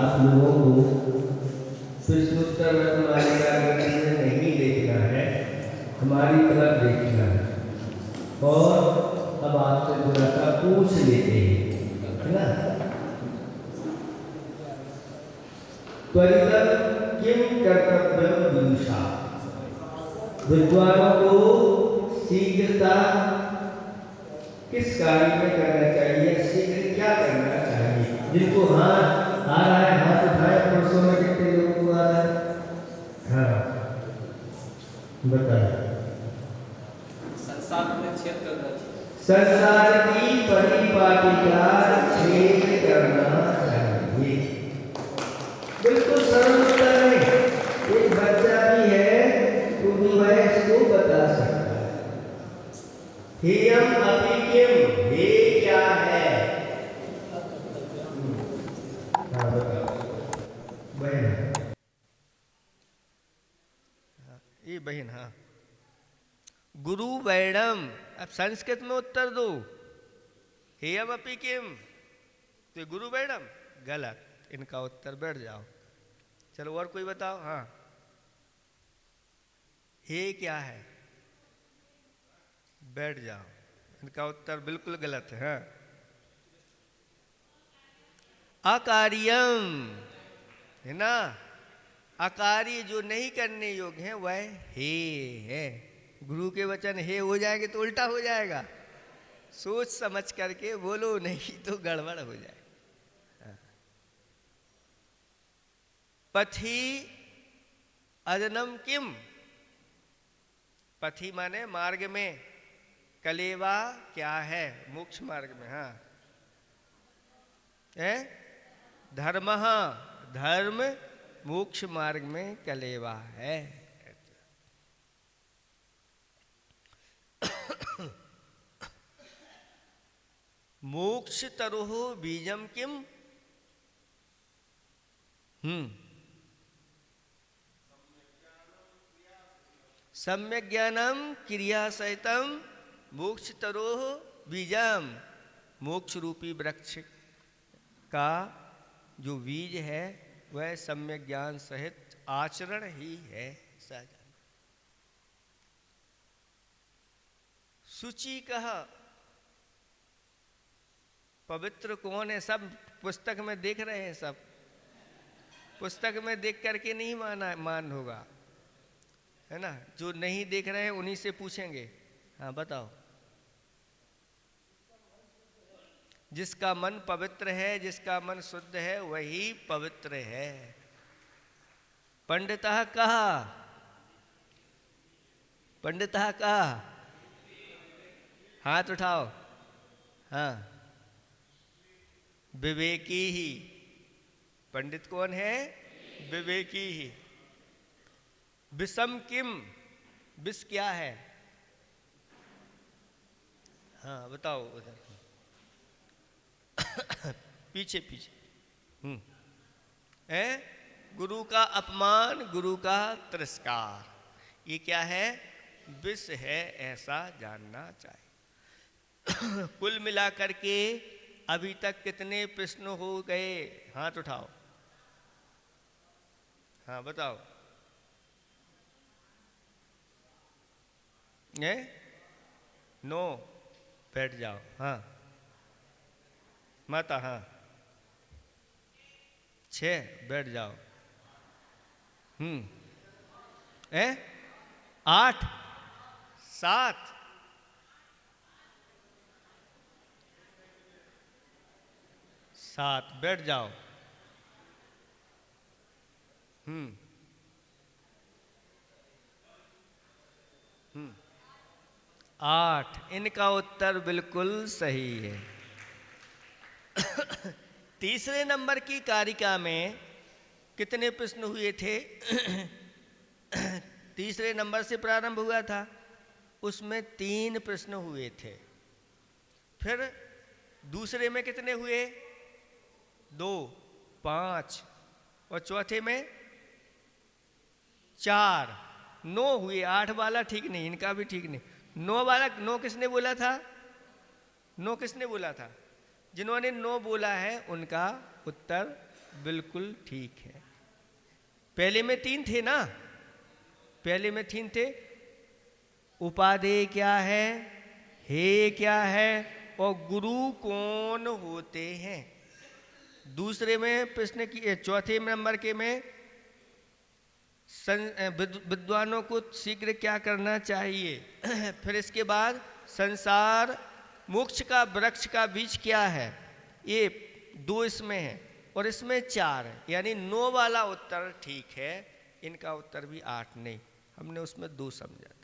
आप लोगों को प्रश्नोत्तर में तुम्हारी आकृति में नहीं देखना है, हमारी तरफ देखना है। और अब आपसे थोड़ा सा पूछ लेते हैं, है ना। त्वरितम किम कर्तव्यम विदुषा, विद्वानों को शीघ्रता किस कार्य में करना चाहिए, शीघ्र क्या करना चाहिए। जिनको हाथ आ रहा है हाथ उठाए, पुरुषों में कितने लोगों को आ रहा है? हाँ बताए। संसार में छेद करना चाहिए, संसार की परिपाटिका छेद करना चाहिए। बिल्कुल सरल उत्तर है, एक बच्चा भी है तो भी वह इसको बता सकता है। हेयम अपि किम, हे क्या है। हाँ बताओ बहन, ये बहन। हाँ गुरु वैणम, अब संस्कृत में उत्तर दो। हेयम अपि किम, तो गुरु वैणम गलत, इनका उत्तर बैठ जाओ। चलो और कोई बताओ। हाँ हे क्या है, बैठ जाओ, इनका उत्तर बिल्कुल गलत है। हाँ अकार्यम, है ना, अकार्य जो नहीं करने योग्य है वह हे है। गुरु के वचन हे हो जाएंगे तो उल्टा हो जाएगा, सोच समझ करके बोलो, नहीं तो गड़बड़ हो जाए। पथि अदनम किम, पथि माने मार्ग में, कलेवा क्या है, मोक्ष मार्ग में। हाँ है धर्म, धर्म मोक्ष मार्ग में कलेवा है। मोक्ष तरोह बीजम किम, सम्यक ज्ञानम क्रिया सहितम मोक्ष तरोह बीजम, मोक्ष रूपी वृक्ष का जो बीज है वह सम्यक ज्ञान सहित आचरण ही है। शुचि कहा, पवित्र कौन है, सब पुस्तक में देख रहे हैं, सब पुस्तक में देख करके नहीं मान होगा, है ना। जो नहीं देख रहे हैं उन्हीं से पूछेंगे। हाँ बताओ। जिसका मन पवित्र है, जिसका मन शुद्ध है वही पवित्र है। पंडितः कहा, पंडितः कहा, हाथ उठाओ। हाँ विवेकी ही, पंडित कौन है, विवेकी ही। विषम किम, विष क्या है। हाँ बताओ उधर पीछे पीछे। है गुरु का अपमान, गुरु का तिरस्कार, ये क्या है, विष है, ऐसा जानना चाहिए। कुल मिलाकर के अभी तक कितने प्रश्न हो गए, हाथ उठाओ। हाँ बताओ। 9, बैठ जाओ। हाँ माता। हाँ 6, बैठ जाओ। 8, 7, 7, बैठ जाओ। 8, इनका उत्तर बिल्कुल सही है। तीसरे नंबर की कारिका में कितने प्रश्न हुए थे? तीसरे नंबर से प्रारंभ हुआ था, उसमें 3 प्रश्न हुए थे। फिर दूसरे में कितने हुए? 2, 5, और चौथे में 4, 9 हुए। 8 वाला ठीक नहीं, इनका भी ठीक नहीं। 9 वाला, 9 किसने बोला था? 9 किसने बोला था? जिन्होंने 9 बोला है उनका उत्तर बिल्कुल ठीक है। पहले में तीन थे ना, पहले में तीन थे। उपादेय क्या है, हे क्या है, और गुरु कौन होते हैं। दूसरे में प्रश्न की, चौथे नंबर के में विद्वानों को शीघ्र क्या करना चाहिए। फिर इसके बाद संसार मोक्ष का वृक्ष का बीज क्या है, ये दो इसमें है, और इसमें चार है, यानी 9 वाला उत्तर ठीक है। इनका उत्तर भी 8 नहीं, हमने उसमें 2 समझा।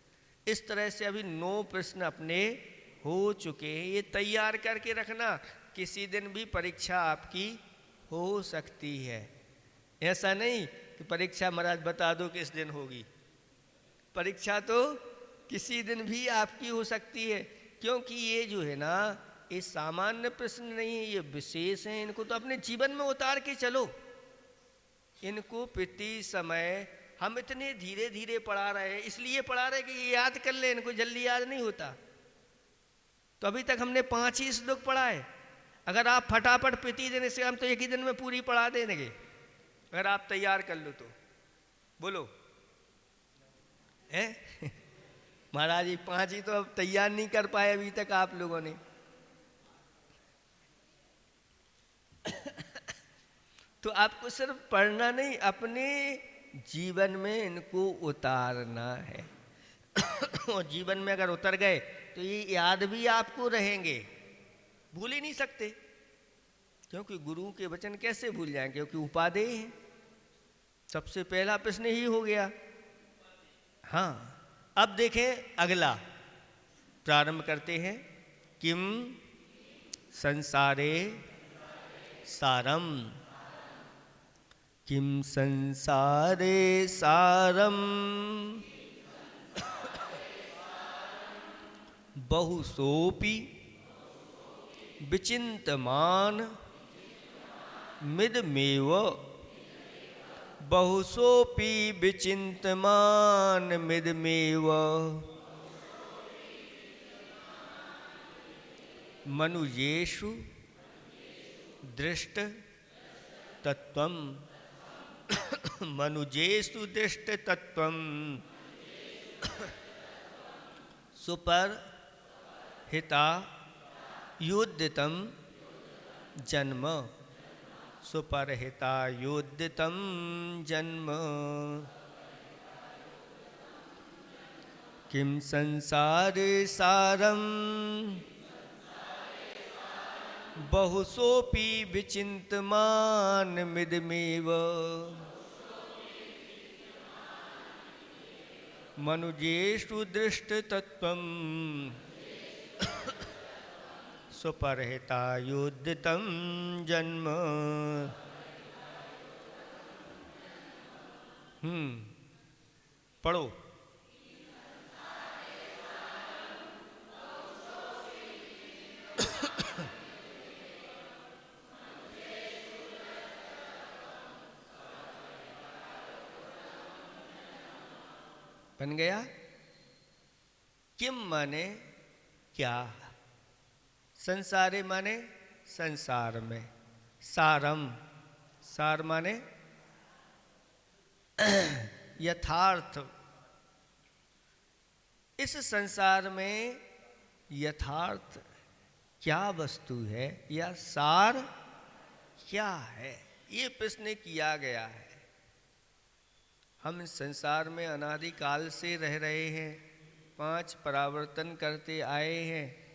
इस तरह से अभी 9 प्रश्न अपने हो चुके हैं। ये तैयार करके रखना, किसी दिन भी परीक्षा आपकी हो सकती है। ऐसा नहीं कि परीक्षा महाराज बता दो किस दिन होगी, परीक्षा तो किसी दिन भी आपकी हो सकती है। क्योंकि ये जो है ना, ये सामान्य प्रश्न नहीं है, ये विशेष हैं। इनको तो अपने जीवन में उतार के चलो। इनको प्रति समय हम इतने धीरे धीरे पढ़ा रहे हैं, इसलिए पढ़ा रहे कि ये याद कर ले, इनको जल्दी याद नहीं होता। तो अभी तक हमने 5 ही श्लोक पढ़ा है। अगर आप फटाफट प्रति दिन, इससे हम तो एक ही दिन में पूरी पढ़ा देंगे, अगर आप तैयार कर लो तो। बोलो है महाराज, ये 5 ही तो अब तैयार नहीं कर पाए अभी तक आप लोगों ने। तो आपको सिर्फ पढ़ना नहीं, अपने जीवन में इनको उतारना है। और जीवन में अगर उतर गए तो ये याद भी आपको रहेंगे, भूल ही नहीं सकते। क्योंकि गुरु के वचन कैसे भूल जाएंगे, क्योंकि उपादेय है। सबसे पहला प्रश्न ही हो गया। हाँ, अब देखें अगला, प्रारंभ करते हैं। किम संसारे सारम, किम संसारे सारम, बहुसोपि विचिन्तमान मिदमेव, बहुसोपि विचिन्तमान मिदमेव, मनुजेषु दृष्ट तत्वम, मनुजेषु दृष्ट तत्वम, सुपर हिता योदितम जन्म, सुपरहिता योदितम जन्म, किम संसारे सारम, बहुसोपि विचिन्तमान मिदमेव, मनुजेषु दृष्ट तत्वम, सुपरहिता योदितम जन्म। पढ़ो। बन गया। किम माने क्या, संसारे माने संसार में, सारम, सार माने यथार्थ। इस संसार में यथार्थ क्या वस्तु है या सार क्या है, ये प्रश्न किया गया है। हम इस संसार में अनादिकाल से रह रहे हैं, 5 परावर्तन करते आए हैं,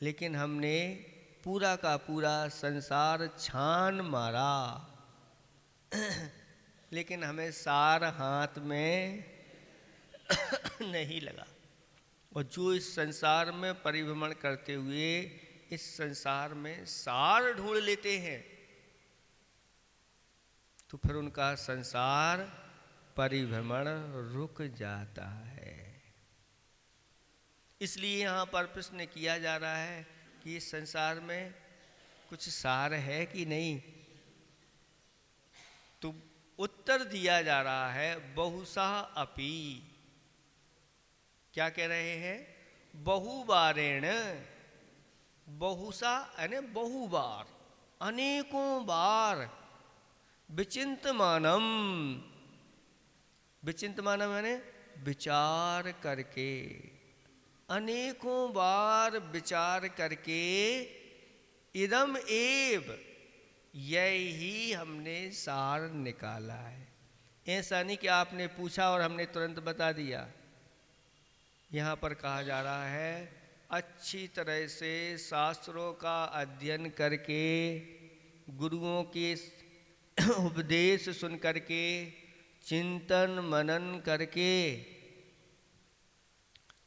लेकिन हमने पूरा का पूरा संसार छान मारा, लेकिन हमें सार हाथ में नहीं लगा। और जो इस संसार में परिभ्रमण करते हुए इस संसार में सार ढूंढ लेते हैं, तो फिर उनका संसार परिभ्रमण रुक जाता है। इसलिए यहाँ पर प्रश्न किया जा रहा है कि इस संसार में कुछ सार है कि नहीं। तो उत्तर दिया जा रहा है बहुसा अपि। क्या कह रहे हैं, बहुबारेण, बहुसा यानी बहुबार, अनेकों बार विचिंतमानम, विचिंतमानम यानी विचार करके, अनेकों बार विचार करके, इदम एव यही हमने सार निकाला है। ऐसा नहीं कि आपने पूछा और हमने तुरंत बता दिया। यहाँ पर कहा जा रहा है अच्छी तरह से शास्त्रों का अध्ययन करके, गुरुओं के उपदेश सुन करके, चिंतन मनन करके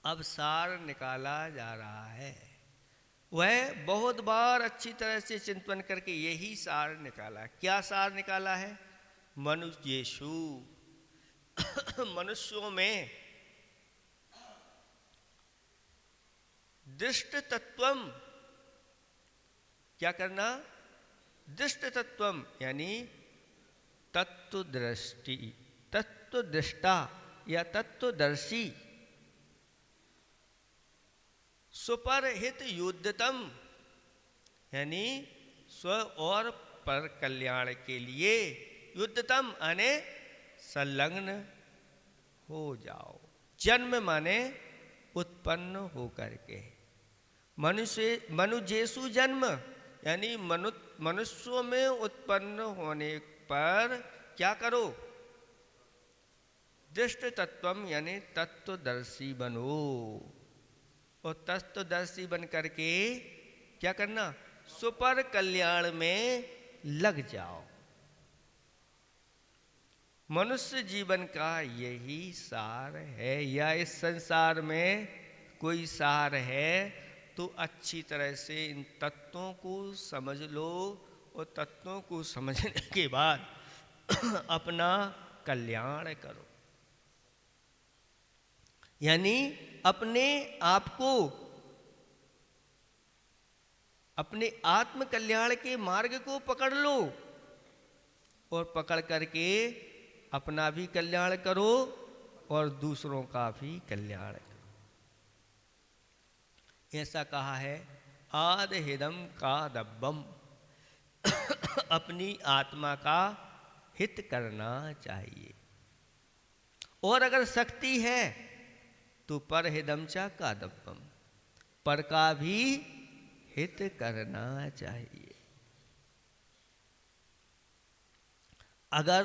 अब सार निकाला जा रहा है। वह बहुत बार अच्छी तरह से चिंतन करके यही सार निकाला। क्या सार निकाला है? मनुष्येषु मनुष्यों में दृष्ट तत्वम, क्या करना? दृष्ट तत्वम यानी तत्व दृष्टि, तत्व दृष्टा या तत्वदर्शी, सुपरहित युद्धतम यानी स्व और पर कल्याण के लिए, युद्धतम माने संलग्न हो जाओ। जन्म माने उत्पन्न हो करके, मनुजेषु जन्म यानी मनुष्यों में उत्पन्न होने पर क्या करो? दृष्ट तत्वम यानी तत्वदर्शी बनो। और तत्वदर्शी बन करके क्या करना? सुपर कल्याण में लग जाओ। मनुष्य जीवन का यही सार है, या इस संसार में कोई सार है तो अच्छी तरह से इन तत्वों को समझ लो, और तत्वों को समझने के बाद अपना कल्याण करो। यानी अपने आप को, अपने आत्म कल्याण के मार्ग को पकड़ लो, और पकड़ करके अपना भी कल्याण करो और दूसरों का भी कल्याण करो। ऐसा कहा है आद हिदम का दब्बम अपनी आत्मा का हित करना चाहिए। और अगर शक्ति है तो पर हिदमचा का दब्बम, पर का भी हित करना चाहिए। अगर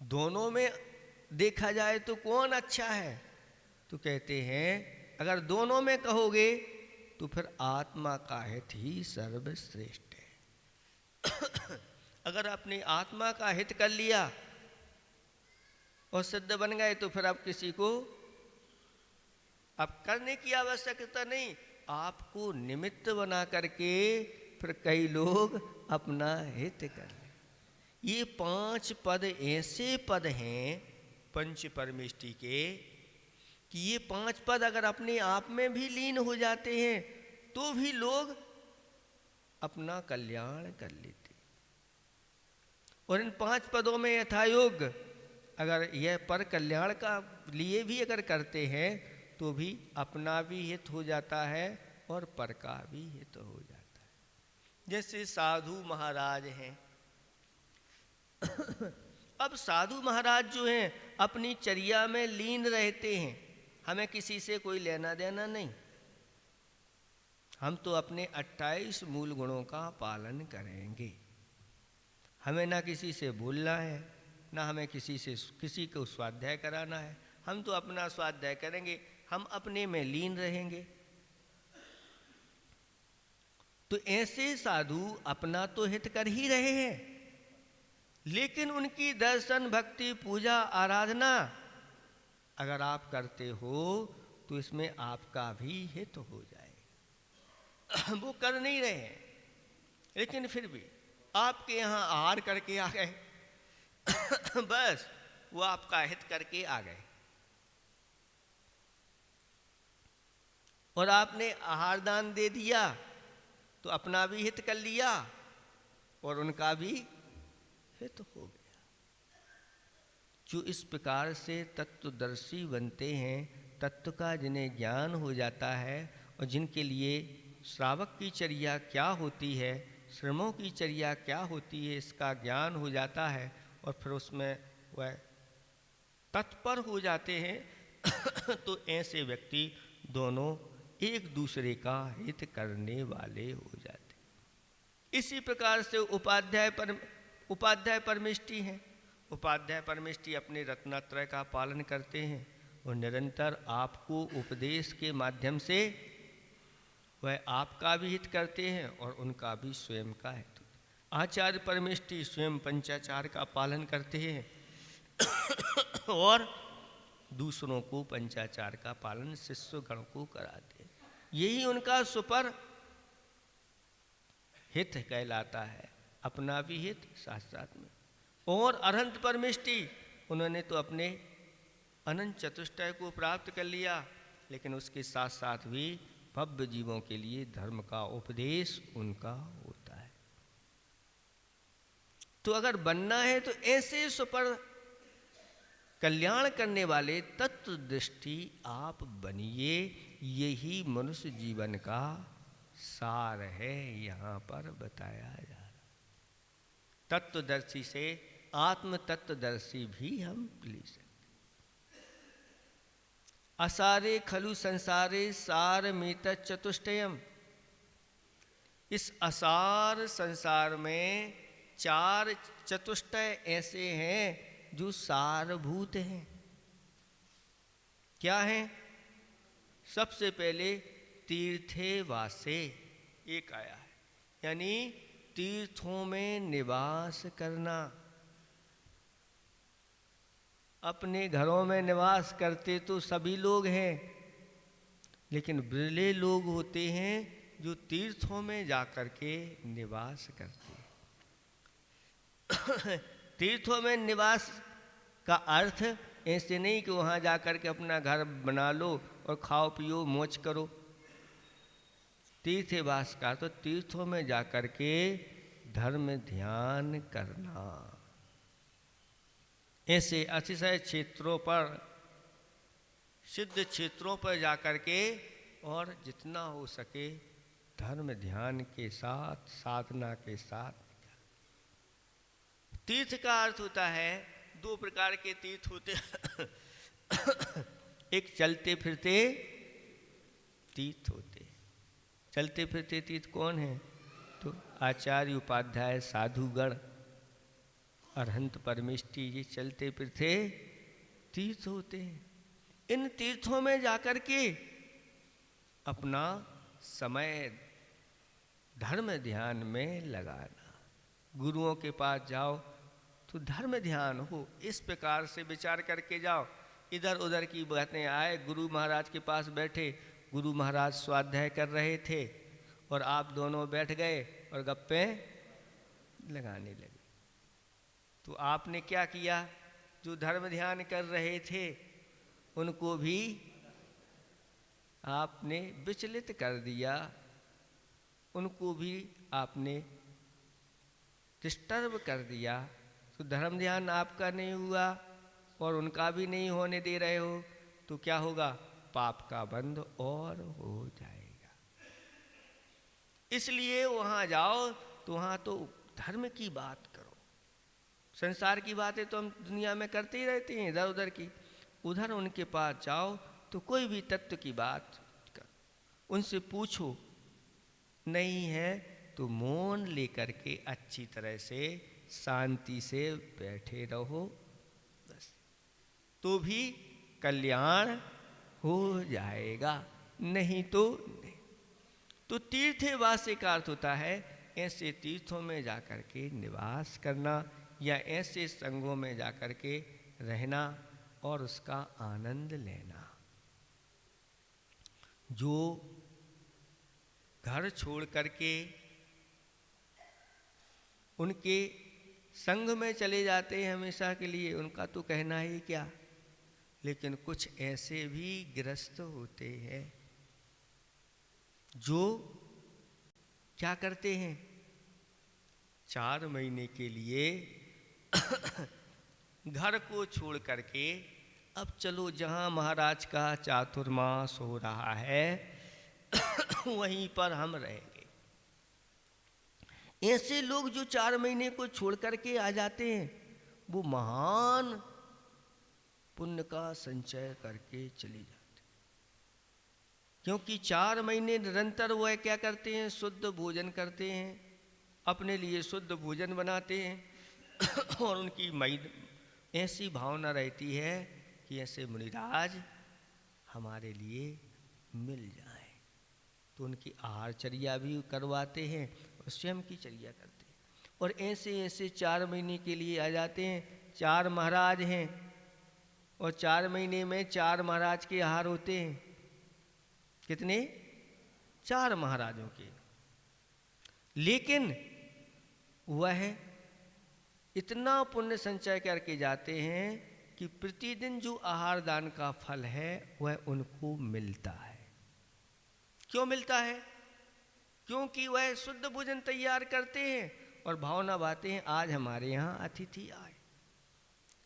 दोनों में देखा जाए तो कौन अच्छा है, तो कहते हैं अगर दोनों में कहोगे तो फिर आत्मा का हित ही सर्वश्रेष्ठ है। अगर अपनी आत्मा का हित कर लिया और सिद्ध बन गए तो फिर आप किसी को अब करने की आवश्यकता नहीं, आपको निमित्त बना करके फिर कई लोग अपना हित कर लें। ये 5 पद ऐसे पद हैं पंच परमेष्टि के कि ये 5 पद अगर अपने आप में भी लीन हो जाते हैं तो भी लोग अपना कल्याण कर लेते। और इन 5 पदों में यथायोग अगर यह पर कल्याण का लिए भी अगर करते हैं तो भी अपना भी हित हो जाता है और पर का भी हित हो जाता है। जैसे साधु महाराज हैं अब साधु महाराज जो हैं अपनी चर्या में लीन रहते हैं, हमें किसी से कोई लेना देना नहीं। हम तो अपने 28 मूल गुणों का पालन करेंगे। हमें ना किसी से बोलना है, ना हमें किसी को स्वाध्याय कराना है। हम तो अपना स्वाध्याय करेंगे, हम अपने में लीन रहेंगे। तो ऐसे साधु अपना तो हित कर ही रहे हैं, लेकिन उनकी दर्शन भक्ति पूजा आराधना अगर आप करते हो तो इसमें आपका भी हित हो जाएगा। वो कर नहीं रहे हैं, लेकिन फिर भी आपके यहाँ आहार करके आ गए बस वो आपका हित करके आ गए, और आपने आहार दान दे दिया तो अपना भी हित कर लिया और उनका भी हित हो गया। जो इस प्रकार से तत्वदर्शी बनते हैं, तत्व का जिन्हें ज्ञान हो जाता है और जिनके लिए श्रावक की चर्या क्या होती है, श्रमों की चर्या क्या होती है, इसका ज्ञान हो जाता है और फिर उसमें वह तत्पर हो जाते हैं तो ऐसे व्यक्ति दोनों एक दूसरे का हित करने वाले हो जाते। इसी प्रकार से उपाध्याय परमेष्टि हैं। उपाध्याय परमेष्टि अपने रत्नत्रय का पालन करते हैं और निरंतर आपको उपदेश के माध्यम से वह आपका भी हित करते हैं और उनका भी स्वयं का हित। आचार्य परमेष्टि स्वयं पंचाचार का पालन करते हैं और दूसरों को पंचाचार का पालन शिष्य गण को कराते हैं। यही उनका सुपर हित कहलाता है, अपना भी हित साथ साथ में। और अनंत परमेष्टि, उन्होंने तो अपने अनंत चतुष्टय को प्राप्त कर लिया, लेकिन उसके साथ साथ भी भव्य जीवों के लिए धर्म का उपदेश उनका होता है। तो अगर बनना है तो ऐसे सुपर कल्याण करने वाले तत्व दृष्टि आप बनिए। यही मनुष्य जीवन का सार है, यहाँ पर बताया जा रहा। तत्वदर्शी से आत्म तत्वदर्शी भी हम ले सकते। असारे खलु संसारे सारमेत चतुष्टयम। इस असार संसार में चार चतुष्टय ऐसे हैं जो सारभूत हैं। क्या हैं? सबसे पहले तीर्थे वासे एक आया है, यानी तीर्थों में निवास करना। अपने घरों में निवास करते तो सभी लोग हैं, लेकिन बिरले लोग होते हैं जो तीर्थों में जाकर के निवास करते हैं। तीर्थों में निवास का अर्थ ऐसे नहीं कि वहाँ जाकर के अपना घर बना लो और खाओ पियो मौज करो। तीर्थवास का तो तीर्थों में जाकर के धर्म ध्यान करना। ऐसे अतिशय क्षेत्रों पर, सिद्ध क्षेत्रों पर जाकर के और जितना हो सके धर्म ध्यान के साथ, साधना के साथ। तीर्थ का अर्थ होता है, दो प्रकार के तीर्थ होते हैं। एक चलते फिरते तीर्थ होते। चलते फिरते तीर्थ कौन है? तो आचार्य उपाध्याय साधुगण अरहंत परमेष्टि, ये चलते फिरते तीर्थ होते हैं। इन तीर्थों में जाकर के अपना समय धर्म ध्यान में लगाना। गुरुओं के पास जाओ तो धर्म ध्यान हो, इस प्रकार से विचार करके जाओ। इधर उधर की बातें आए, गुरु महाराज के पास बैठे, गुरु महाराज स्वाध्याय कर रहे थे और आप दोनों बैठ गए और गप्पे लगाने लगे, तो आपने क्या किया? जो धर्म ध्यान कर रहे थे उनको भी आपने विचलित कर दिया, उनको भी आपने डिस्टर्ब कर दिया। तो धर्म ध्यान आपका नहीं हुआ और उनका भी नहीं होने दे रहे हो, तो क्या होगा? पाप का बंध और हो जाएगा। इसलिए वहाँ जाओ तो वहाँ तो धर्म की बात करो। संसार की बातें तो हम दुनिया में करते ही रहते हैं इधर उधर की। उधर उनके पास जाओ तो कोई भी तत्व की बात कर, उनसे पूछो, नहीं है तो मौन लेकर के अच्छी तरह से शांति से बैठे रहो, बस, तो भी कल्याण हो जाएगा। नहीं तो नहीं। तो तीर्थवास का अर्थ होता है ऐसे तीर्थों में जाकर के निवास करना या ऐसे संघों में जाकर के रहना और उसका आनंद लेना। जो घर छोड़ करके उनके संघ में चले जाते हैं हमेशा के लिए, उनका तो कहना ही क्या। लेकिन कुछ ऐसे भी गृहस्थ होते हैं जो क्या करते हैं, 4 महीने के लिए घर को छोड़ करके अब चलो जहाँ महाराज का चातुर्मास हो रहा है वहीं पर हम रहेंगे। ऐसे लोग जो 4 महीने को छोड़ करके आ जाते हैं, वो महान पुण्य का संचय करके चले जाते, क्योंकि 4 महीने निरंतर वह क्या करते हैं, शुद्ध भोजन करते हैं, अपने लिए शुद्ध भोजन बनाते हैं और उनकी ऐसी भावना रहती है कि ऐसे मुनिराज हमारे लिए मिल जाए, तो उनकी आहारचर्या भी करवाते हैं और स्वयं की चर्या करते हैं। और ऐसे ऐसे 4 महीने के लिए आ जाते हैं। 4 महाराज हैं और 4 महीने में 4 महाराज के आहार होते हैं। कितने? 4 महाराजों के। लेकिन वह इतना पुण्य संचय करके जाते हैं कि प्रतिदिन जो आहार दान का फल है वह उनको मिलता है। क्यों मिलता है? क्योंकि वह शुद्ध भोजन तैयार करते हैं और भावना बातें हैं, आज हमारे यहाँ अतिथि आए।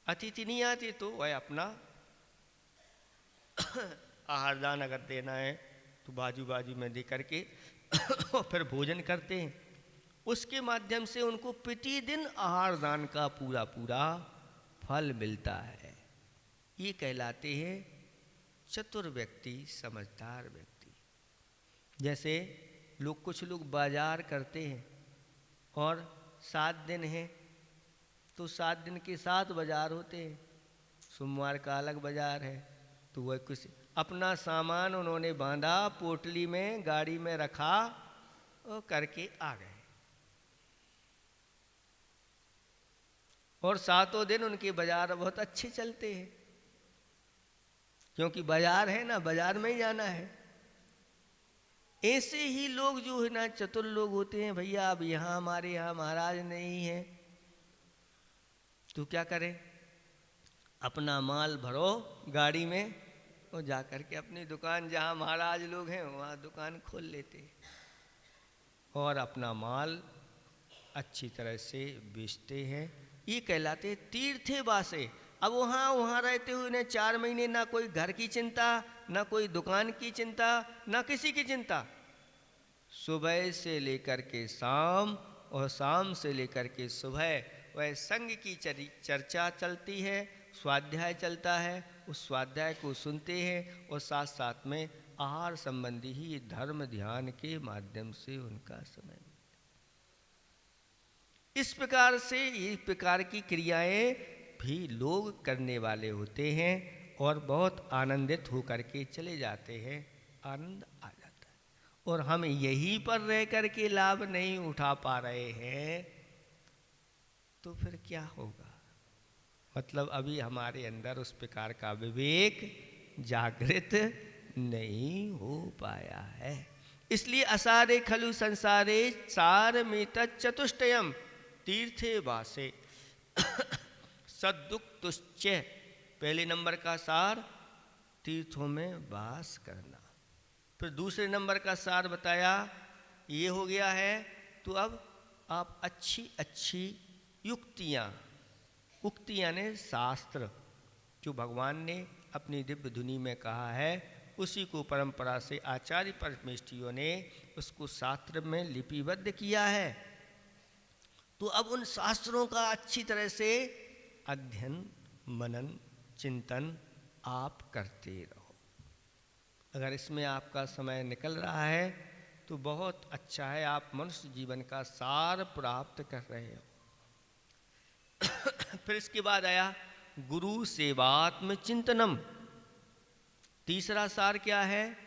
अतिथि नहीं आते तो वह अपना आहार दान अगर देना है तो बाजू बाजू में दे करके और फिर भोजन करते हैं। उसके माध्यम से उनको प्रतिदिन आहार दान का पूरा पूरा फल मिलता है। ये कहलाते हैं चतुर व्यक्ति, समझदार व्यक्ति। जैसे कुछ लोग बाजार करते हैं और 7 दिन हैं तो 7 दिन के 7 बाजार होते हैं। सोमवार का अलग बाजार है, तो वह कुछ अपना सामान उन्होंने बांधा, पोटली में गाड़ी में रखा और करके आ गए। और 7 दिन उनके बाजार बहुत अच्छे चलते हैं, क्योंकि बाजार है ना, बाजार में ही जाना है। ऐसे ही लोग जो है ना चतुर लोग होते हैं, भैया अब यहाँ हमारे यहाँ महाराज नहीं है तो क्या करें, अपना माल भरो गाड़ी में और जा कर के अपनी दुकान, जहाँ महाराज लोग हैं वहाँ दुकान खोल लेते और अपना माल अच्छी तरह से बेचते हैं। ये कहलाते तीर्थे वासे। अब वहाँ रहते हुए उन्हें 4 महीने ना कोई घर की चिंता, ना कोई दुकान की चिंता, ना किसी की चिंता। सुबह से लेकर के शाम और शाम से लेकर के सुबह वह संघ की चर्चा चलती है, स्वाध्याय चलता है, उस स्वाध्याय को सुनते हैं और साथ साथ में आहार संबंधी ही धर्म ध्यान के माध्यम से उनका समय। इस प्रकार से ये प्रकार की क्रियाएं भी लोग करने वाले होते हैं और बहुत आनंदित होकर के चले जाते हैं, आनंद आ जाता है। और हम यहीं पर रह कर के लाभ नहीं उठा पा रहे हैं तो फिर क्या होगा? मतलब अभी हमारे अंदर उस प्रकार का विवेक जागृत नहीं हो पाया है। इसलिए असारे खलु संसारे सार में चतुष्टयम तीर्थे वासे सद्दुख तुश्च। पहले नंबर का सार तीर्थों में वास करना। फिर दूसरे नंबर का सार बताया, ये हो गया है। तो अब आप अच्छी अच्छी युक्तियाँ, उक्तियाँ ने शास्त्र जो भगवान ने अपनी दिव्य धुनी में कहा है, उसी को परंपरा से आचार्य परमेष्ठियों ने उसको शास्त्र में लिपिबद्ध किया है। तो अब उन शास्त्रों का अच्छी तरह से अध्ययन, मनन, चिंतन आप करते रहो। अगर इसमें आपका समय निकल रहा है तो बहुत अच्छा है, आप मनुष्य जीवन का सार प्राप्त कर रहे हो। फिर इसके बाद आया गुरु सेवात्म चिंतनम। तीसरा सार क्या है?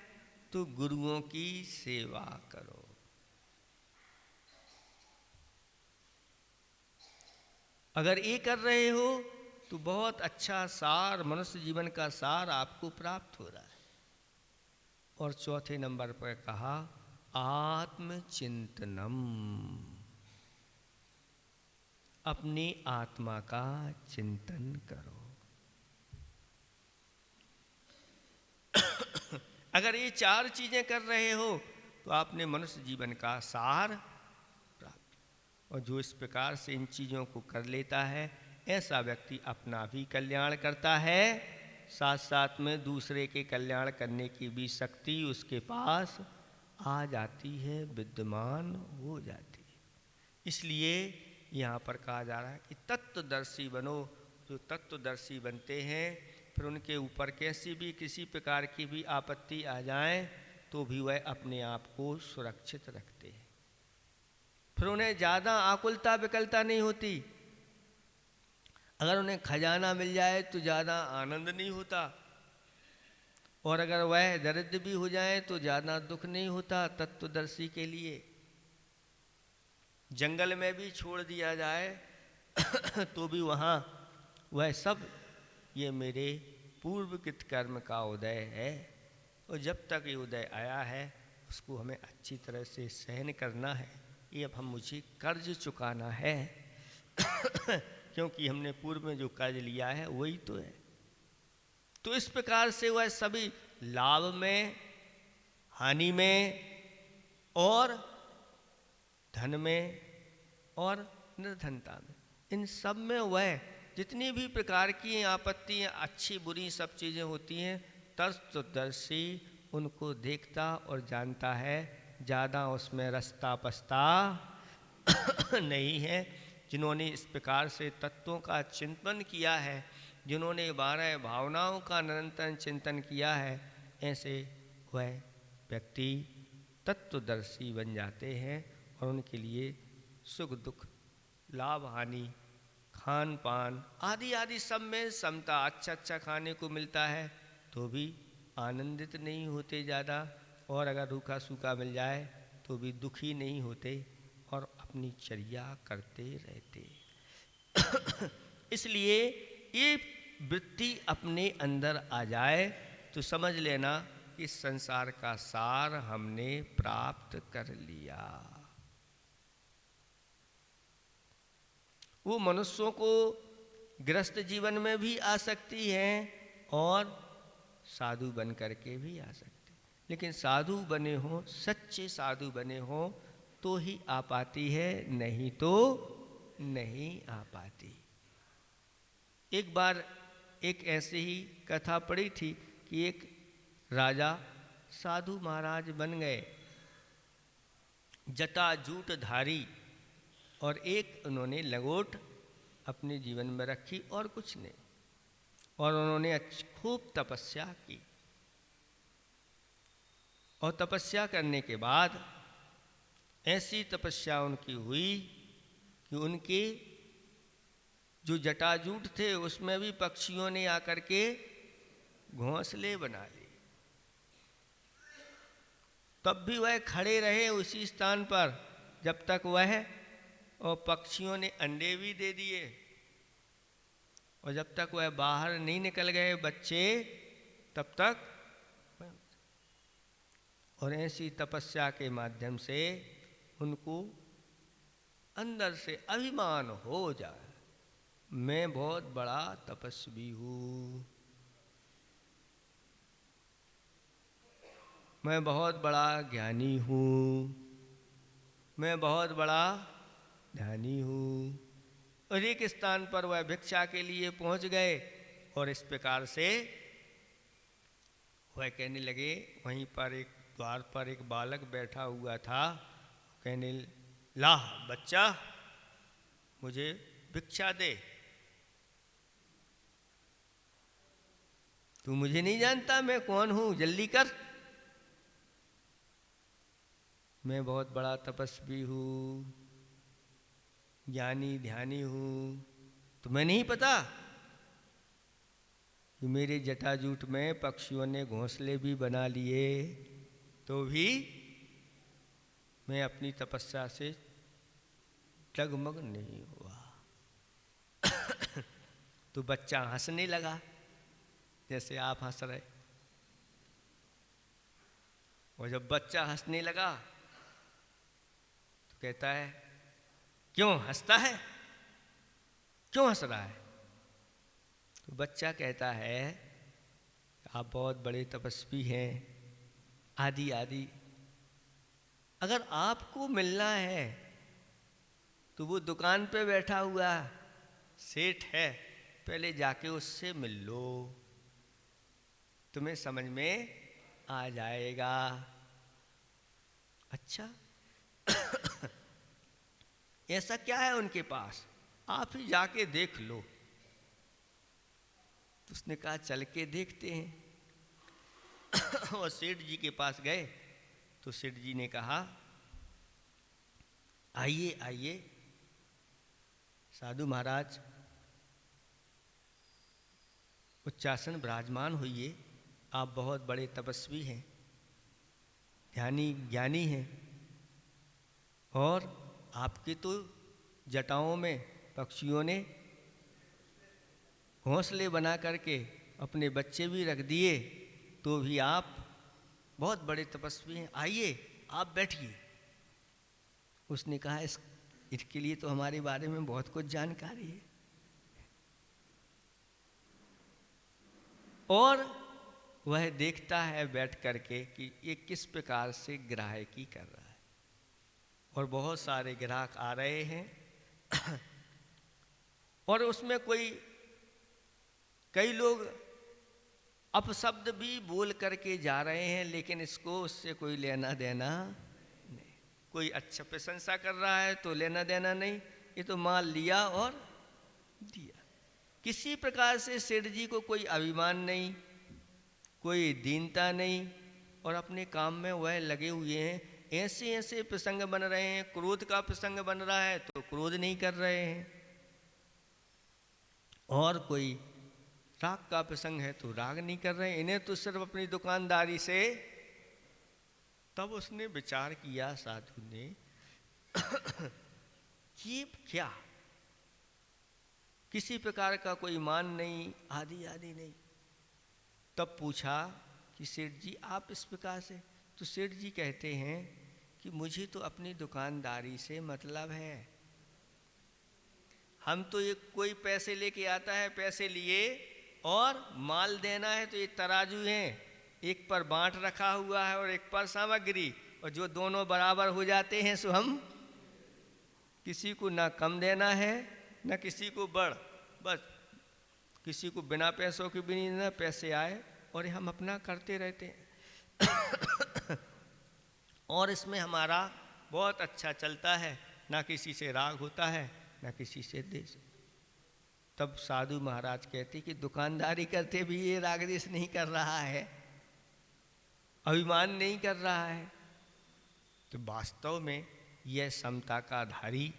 तो गुरुओं की सेवा करो। अगर ये कर रहे हो तो बहुत अच्छा सार, मनुष्य जीवन का सार आपको प्राप्त हो रहा है। और चौथे नंबर पर कहा आत्मचिंतनम, अपनी आत्मा का चिंतन करो। अगर ये 4 चीजें कर रहे हो तो आपने मनुष्य जीवन का सार प्राप्त। और जो इस प्रकार से इन चीजों को कर लेता है, ऐसा व्यक्ति अपना भी कल्याण करता है, साथ साथ में दूसरे के कल्याण करने की भी शक्ति उसके पास आ जाती है, विद्यमान हो जाती है। इसलिए यहाँ पर कहा जा रहा है कि तत्वदर्शी बनो। जो तत्वदर्शी बनते हैं फिर उनके ऊपर कैसी भी किसी प्रकार की भी आपत्ति आ जाए तो भी वह अपने आप को सुरक्षित रखते हैं। फिर उन्हें ज़्यादा आकुलता विकलता नहीं होती। अगर उन्हें खजाना मिल जाए तो ज़्यादा आनंद नहीं होता, और अगर वह दरिद्र भी हो जाए तो ज़्यादा दुख नहीं होता। तत्वदर्शी के लिए जंगल में भी छोड़ दिया जाए तो भी वहाँ वह सब ये मेरे पूर्वकृत कर्म का उदय है, और जब तक ये उदय आया है उसको हमें अच्छी तरह से सहन करना है। ये अब हम मुझे कर्ज चुकाना है क्योंकि हमने पूर्व में जो कर्ज लिया है वही तो है। तो इस प्रकार से वह सभी लाभ में, हानि में, और धन में और निर्धनता में, इन सब में वह जितनी भी प्रकार की आपत्तियाँ, अच्छी बुरी सब चीज़ें होती हैं, तत्वदर्शी उनको देखता और जानता है। ज़्यादा उसमें रस्ता पस्ता नहीं है। जिन्होंने इस प्रकार से तत्वों का चिंतन किया है, जिन्होंने 12 भावनाओं का निरंतर चिंतन किया है, ऐसे वह व्यक्ति तत्वदर्शी बन जाते हैं और उनके लिए सुख दुख, लाभ हानि, खान पान आदि आदि सब में समता। अच्छा अच्छा खाने को मिलता है तो भी आनंदित नहीं होते ज़्यादा, और अगर रूखा सूखा मिल जाए तो भी दुखी नहीं होते और अपनी चर्या करते रहते। इसलिए ये वृत्ति अपने अंदर आ जाए तो समझ लेना कि संसार का सार हमने प्राप्त कर लिया। वो मनुष्यों को गृहस्थ जीवन में भी आ सकती है और साधु बन करके भी आ सकते, लेकिन साधु बने हो, सच्चे साधु बने हो तो ही आ पाती है, नहीं तो नहीं आ पाती। एक बार एक ऐसे ही कथा पड़ी थी कि एक राजा साधु महाराज बन गए, जटाजूटधारी, और एक उन्होंने लंगोट अपने जीवन में रखी और कुछ नहीं, और उन्होंने खूब तपस्या की, और तपस्या करने के बाद ऐसी तपस्या उनकी हुई कि उनके जो जटाजूट थे उसमें भी पक्षियों ने आकर के घोंसले बना लिए। तब भी वह खड़े रहे उसी स्थान पर जब तक वह, और पक्षियों ने अंडे भी दे दिए, और जब तक वह बाहर नहीं निकल गए बच्चे तब तक। और ऐसी तपस्या के माध्यम से उनको अंदर से अभिमान हो जाए, मैं बहुत बड़ा तपस्वी हूँ, मैं बहुत बड़ा ज्ञानी हूँ, मैं बहुत बड़ा ध्यानी हूँ। और एक स्थान पर वह भिक्षा के लिए पहुँच गए, और इस प्रकार से वह कहने लगे, वहीं पर एक द्वार पर एक बालक बैठा हुआ था, कहने, ला बच्चा मुझे भिक्षा दे, तू मुझे नहीं जानता मैं कौन हूँ, जल्दी कर, मैं बहुत बड़ा तपस्वी हूँ, ज्ञानी ध्यानी हूँ, तुम्हें नहीं पता कि मेरे जटाजूट में पक्षियों ने घोंसले भी बना लिए तो भी मैं अपनी तपस्या से डगमग नहीं हुआ। तो बच्चा हंसने लगा जैसे आप हंस रहे, और जब बच्चा हंसने लगा तो कहता है, क्यों हंसता है, क्यों हंस रहा है? तो बच्चा कहता है, आप बहुत बड़े तपस्वी हैं आदि आदि, अगर आपको मिलना है तो वो दुकान पे बैठा हुआ सेठ है, पहले जाके उससे मिल लो, तुम्हें समझ में आ जाएगा। अच्छा ऐसा क्या है उनके पास, आप ही जाके देख लो। तो उसने कहा चल के देखते हैं। और सेठ जी के पास गए तो सेठ जी ने कहा आइए आइए साधु महाराज, उच्चासन विराजमान होइए, आप बहुत बड़े तपस्वी हैं, ध्यानी ज्ञानी हैं, और आपके तो जटाओं में पक्षियों ने घोंसले बना करके अपने बच्चे भी रख दिए, तो भी आप बहुत बड़े तपस्वी हैं, आइए आप बैठिए। उसने कहा इसके लिए तो हमारे बारे में बहुत कुछ जानकारी है। और वह देखता है बैठ करके कि ये किस प्रकार से ग्राहकी कर रहा है, और बहुत सारे ग्राहक आ रहे हैं। और उसमें कई लोग अपशब्द भी बोल करके जा रहे हैं, लेकिन इसको उससे कोई लेना देना नहीं। कोई अच्छा प्रशंसा कर रहा है तो लेना देना नहीं, ये तो माल लिया और दिया। किसी प्रकार से सेठ जी को कोई अभिमान नहीं, कोई दीनता नहीं, और अपने काम में वह लगे हुए हैं। ऐसे ऐसे प्रसंग बन रहे हैं, क्रोध का प्रसंग बन रहा है तो क्रोध नहीं कर रहे हैं, और कोई राग का प्रसंग है तो राग नहीं कर रहे हैं, इन्हें तो सिर्फ अपनी दुकानदारी से। तब उसने विचार किया साधु ने कि क्या किसी प्रकार का कोई मान नहीं, आदि आदि नहीं। तब पूछा कि सेठ जी आप इस प्रकार से, तो सेठ जी कहते हैं कि मुझे तो अपनी दुकानदारी से मतलब है, हम तो ये कोई पैसे लेके आता है, पैसे लिए और माल देना है तो ये तराजू हैं, एक पर बांट रखा हुआ है और एक पर सामग्री, और जो दोनों बराबर हो जाते हैं सो हम, किसी को ना कम देना है ना किसी को बढ़, बस किसी को बिना पैसों के भी नहीं देना, पैसे आए और हम अपना करते रहते हैं। और इसमें हमारा बहुत अच्छा चलता है, ना किसी से राग होता है ना किसी से देश। तब साधु महाराज कहते कि दुकानदारी करते भी ये राग देश नहीं कर रहा है, अभिमान नहीं कर रहा है, तो वास्तव में यह समता का धारी,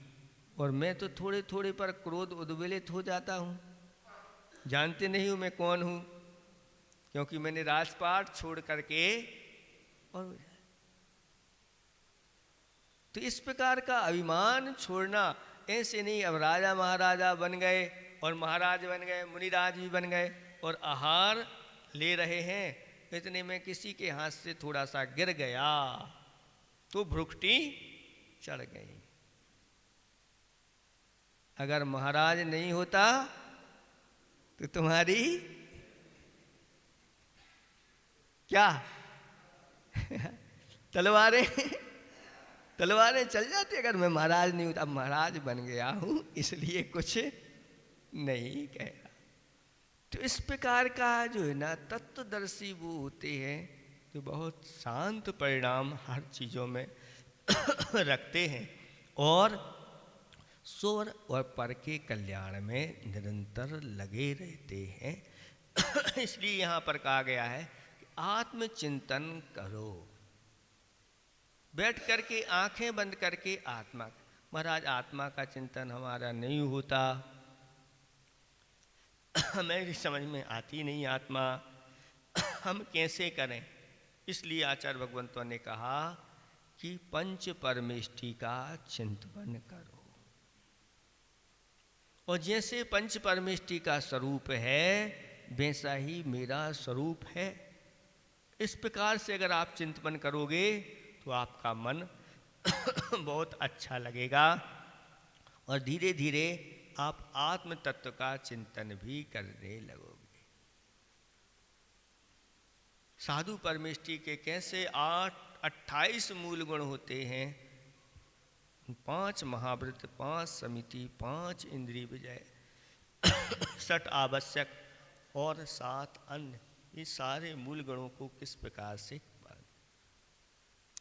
और मैं तो थोड़े थोड़े पर क्रोध उद्वेलित हो जाता हूँ, जानते नहीं हूँ मैं कौन हूँ, क्योंकि मैंने राजपाट छोड़ करके और तो इस प्रकार का अभिमान छोड़ना ऐसे नहीं। अब राजा महाराजा बन गए और महाराज बन गए, मुनिराज भी बन गए और आहार ले रहे हैं, इतने में किसी के हाथ से थोड़ा सा गिर गया तो भ्रुकुटी चढ़ गई। अगर महाराज नहीं होता तो तुम्हारी क्या तलवारें चल जाती अगर मैं महाराज नहीं होता। अब महाराज बन गया हूं इसलिए कुछ नहीं कह रहा। तो इस प्रकार का जो है ना तत्वदर्शी वो होते हैं जो बहुत शांत परिणाम हर चीज़ों में रखते हैं और स्वर और पर के कल्याण में निरंतर लगे रहते हैं। इसलिए यहाँ पर कहा गया है कि आत्मचिंतन करो, बैठ करके आंखें बंद करके आत्मा। महाराज आत्मा का चिंतन हमारा नहीं होता, मेरी समझ में आती नहीं आत्मा, हम कैसे करें। इसलिए आचार्य भगवंतों ने कहा कि पंच परमेष्टि का चिंतन करो। और जैसे पंच परमेष्टि का स्वरूप है वैसा ही मेरा स्वरूप है। इस प्रकार से अगर आप चिंतन करोगे तो आपका मन बहुत अच्छा लगेगा और धीरे धीरे आप आत्म तत्व का चिंतन भी करने लगोगे। साधु परमेष्टि के कैसे 28 मूल गुण होते हैं, 5 महाव्रत, 5 समिति, 5 इंद्रिय विजय, 6 आवश्यक और 7 अन्य, ये सारे मूल गुणों को किस प्रकार से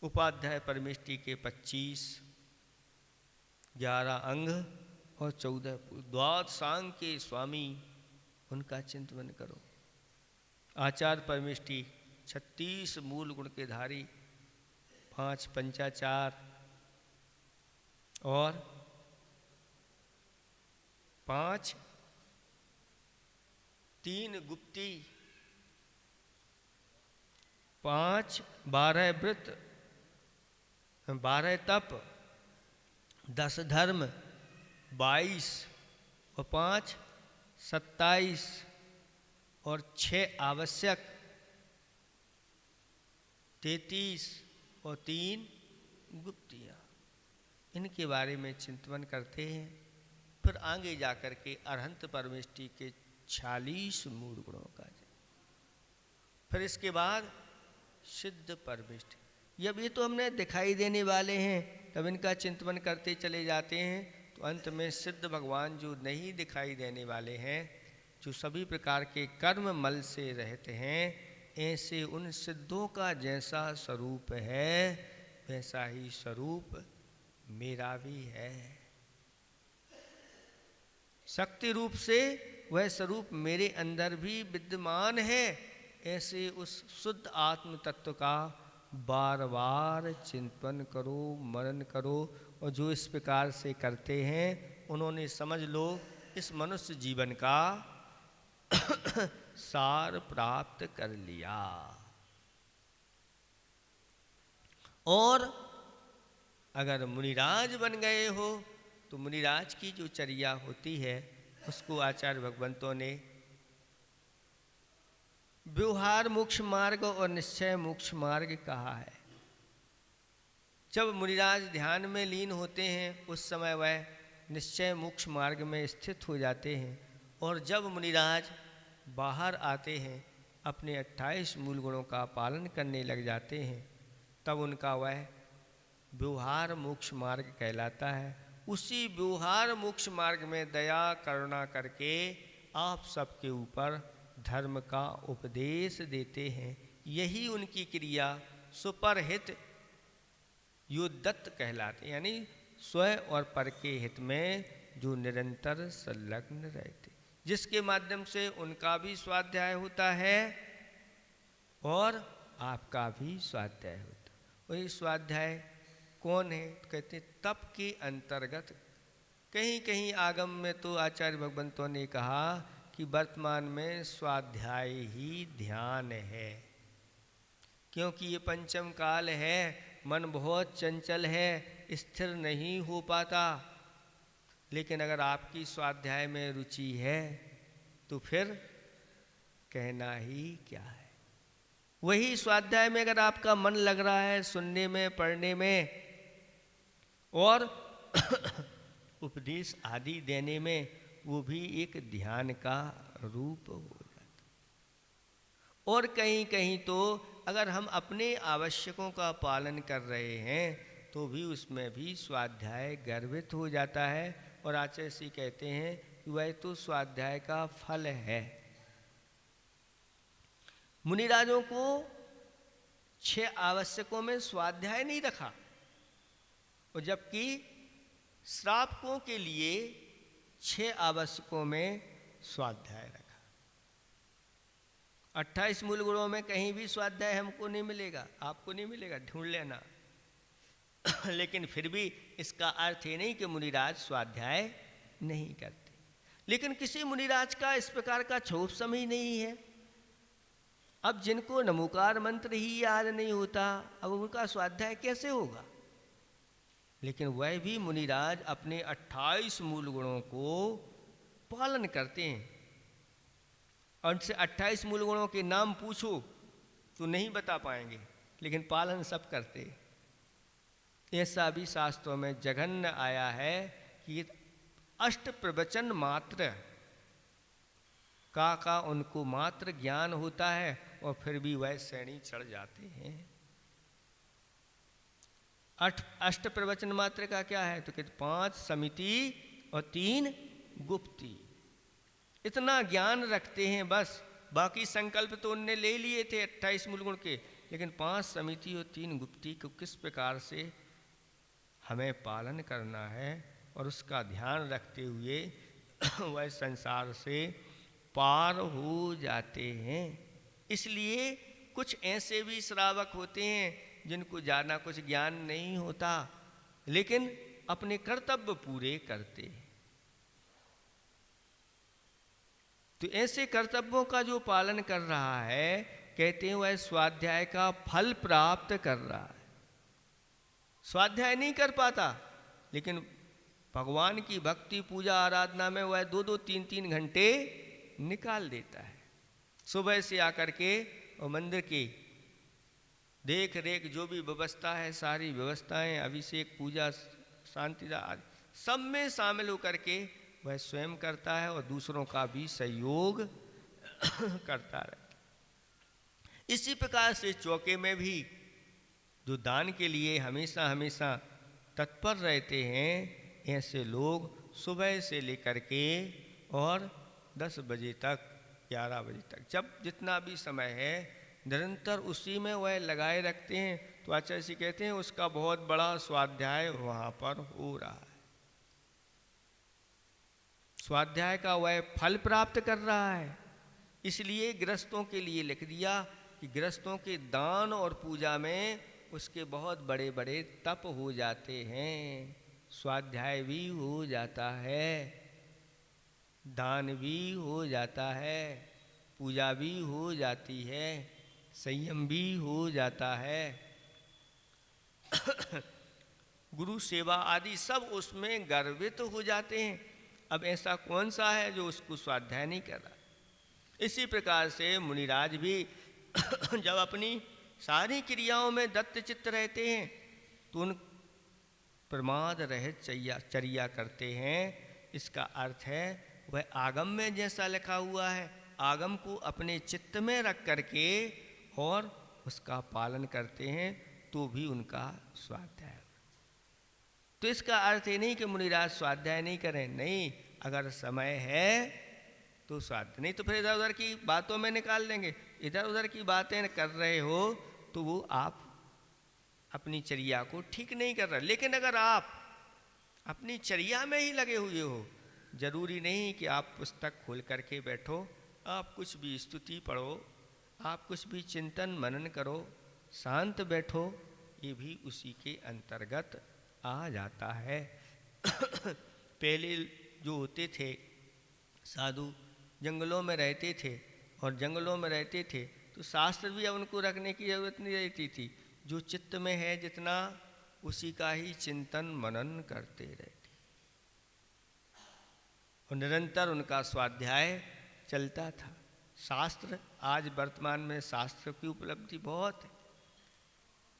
उपाध्याय परमेष्टि के 25, 11 अंग और 14 द्वादशांग के स्वामी, उनका चिंतन करो। आचार्य परमेष्टि 36 मूल गुण के धारी, 5 पंचाचार और 5 3 गुप्ती, 5 12 व्रत, 12 तप, 10 धर्म, 22 और 5 27 और 6 आवश्यक, 33 और 3 गुप्तियाँ, इनके बारे में चिंतन करते हैं। फिर आगे जाकर के अरहंत परमेष्टि के 46 मूल गुणों का, फिर इसके बाद सिद्ध परमेष्टि। जब ये तो हमने दिखाई देने वाले हैं, तब इनका चिंतन करते चले जाते हैं। तो अंत में सिद्ध भगवान जो नहीं दिखाई देने वाले हैं, जो सभी प्रकार के कर्म मल से रहते हैं, ऐसे उन सिद्धों का जैसा स्वरूप है वैसा ही स्वरूप मेरा भी है। शक्ति रूप से वह स्वरूप मेरे अंदर भी विद्यमान है। ऐसे उस शुद्ध आत्म तत्व का बार बार चिंतन करो, मनन करो, और जो इस प्रकार से करते हैं उन्होंने, समझ लो, इस मनुष्य जीवन का सार प्राप्त कर लिया। और अगर मुनिराज बन गए हो तो मुनिराज की जो चर्या होती है उसको आचार्य भगवंतों ने व्यवहार मोक्ष मार्ग और निश्चय मोक्ष मार्ग कहा है। जब मुनिराज ध्यान में लीन होते हैं उस समय वह निश्चय मोक्ष मार्ग में स्थित हो जाते हैं, और जब मुनिराज बाहर आते हैं अपने 28 मूल गुणों का पालन करने लग जाते हैं, तब उनका वह व्यवहार मोक्ष मार्ग कहलाता है। उसी व्यवहार मोक्ष मार्ग में दया करुणा करके आप सबके ऊपर धर्म का उपदेश देते हैं। यही उनकी क्रिया सुपरहित योद्दत्त कहलाते, यानी स्वयं और पर के हित में जो निरंतर संलग्न रहते, जिसके माध्यम से उनका भी स्वाध्याय होता है और आपका भी स्वाध्याय होता है। वही स्वाध्याय कौन है? तो कहते तप के अंतर्गत। कहीं कहीं आगम में तो आचार्य भगवंतों ने कहा कि वर्तमान में स्वाध्याय ही ध्यान है, क्योंकि ये पंचम काल है, मन बहुत चंचल है, स्थिर नहीं हो पाता। लेकिन अगर आपकी स्वाध्याय में रुचि है तो फिर कहना ही क्या है। वही स्वाध्याय में अगर आपका मन लग रहा है सुनने में, पढ़ने में और उपदेश आदि देने में, वो भी एक ध्यान का रूप हो जाता। और कहीं कहीं तो अगर हम अपने आवश्यकों का पालन कर रहे हैं तो भी उसमें भी स्वाध्याय गर्भित हो जाता है। और आचार्य श्री कहते हैं कि वह तो स्वाध्याय का फल है। मुनिराजों को 6 आवश्यकों में स्वाध्याय नहीं रखा, और जबकि श्रावकों के लिए 6 आवश्यकों में स्वाध्याय रखा। 28 मूल गुणों में कहीं भी स्वाध्याय हमको नहीं मिलेगा, आपको नहीं मिलेगा, ढूंढ लेना। लेकिन फिर भी इसका अर्थ ये नहीं कि मुनिराज स्वाध्याय नहीं करते। लेकिन किसी मुनिराज का इस प्रकार का क्षोभ समय नहीं है। अब जिनको नमोकार मंत्र ही याद नहीं होता, अब उनका स्वाध्याय कैसे होगा? लेकिन वह भी मुनिराज अपने 28 मूल गुणों को पालन करते हैं। और उनसे 28 मूल गुणों के नाम पूछो तो नहीं बता पाएंगे, लेकिन पालन सब करते। ऐसा भी शास्त्रों में जघन्य आया है कि 8 प्रवचन मात्र का उनको मात्र ज्ञान होता है और फिर भी वह श्रेणी चढ़ जाते हैं। 8 प्रवचन मात्र का क्या है? तो कहते 5 समिति और 3 गुप्ती। इतना ज्ञान रखते हैं बस। बाकी संकल्प तो उनने ले लिए थे 28 मूल गुण के, लेकिन 5 समिति और 3 गुप्ती को किस प्रकार से हमें पालन करना है और उसका ध्यान रखते हुए वह संसार से पार हो जाते हैं। इसलिए कुछ ऐसे भी श्रावक होते हैं जिनको ज़्यादा कुछ ज्ञान नहीं होता, लेकिन अपने कर्तव्य पूरे करते हैं। तो ऐसे कर्तव्यों का जो पालन कर रहा है, कहते हैं वह स्वाध्याय का फल प्राप्त कर रहा है। स्वाध्याय नहीं कर पाता, लेकिन भगवान की भक्ति पूजा आराधना में वह 2-2, 3-3 घंटे निकाल देता है। सुबह से आकर के और मंदिर की देख रेख जो भी व्यवस्था है, सारी व्यवस्थाएं, अभिषेक, पूजा, शांति सब में शामिल होकर के वह स्वयं करता है और दूसरों का भी सहयोग करता रहता। इसी प्रकार से चौके में भी जो दान के लिए हमेशा हमेशा तत्पर रहते हैं, ऐसे लोग सुबह से लेकर के और 10 बजे तक, 11 बजे तक, जब जितना भी समय है, निरंतर उसी में वह लगाए रखते हैं। तो आचार्य जी कहते हैं उसका बहुत बड़ा स्वाध्याय वहाँ पर हो रहा है। स्वाध्याय का वह फल प्राप्त कर रहा है। इसलिए गृहस्थों के लिए लिख दिया कि गृहस्थों के दान और पूजा में उसके बहुत बड़े बड़े तप हो जाते हैं। स्वाध्याय भी हो जाता है, दान भी हो जाता है, पूजा भी हो जाती है, संयम भी हो जाता है, गुरु सेवा आदि सब उसमें गर्वित हो जाते हैं। अब ऐसा कौन सा है जो उसको स्वाध्याय नहीं कर रहा? इसी प्रकार से मुनिराज भी जब अपनी सारी क्रियाओं में दत्त चित्त रहते हैं तो उन प्रमाद रहित चर्या करते हैं। इसका अर्थ है वह आगम में जैसा लिखा हुआ है, आगम को अपने चित्त में रख करके और उसका पालन करते हैं, तो भी उनका स्वाध्याय। तो इसका अर्थ ये नहीं कि मुनिराज स्वाध्याय नहीं करें, नहीं, अगर समय है तो स्वाध्याय, नहीं तो फिर इधर उधर की बातों में निकाल देंगे। इधर उधर की बातें कर रहे हो तो वो आप अपनी चर्या को ठीक नहीं कर रहे। लेकिन अगर आप अपनी चर्या में ही लगे हुए हो, जरूरी नहीं कि आप पुस्तक खोल करके बैठो, आप कुछ भी स्तुति पढ़ो, आप कुछ भी चिंतन मनन करो, शांत बैठो, ये भी उसी के अंतर्गत आ जाता है। पहले जो होते थे साधु जंगलों में रहते थे, और जंगलों में रहते थे तो शास्त्र भी अब उनको रखने की जरूरत नहीं रहती थी। जो चित्त में है जितना, उसी का ही चिंतन मनन करते रहते, और निरंतर उनका स्वाध्याय चलता था। शास्त्र, आज वर्तमान में शास्त्र की उपलब्धि बहुत है,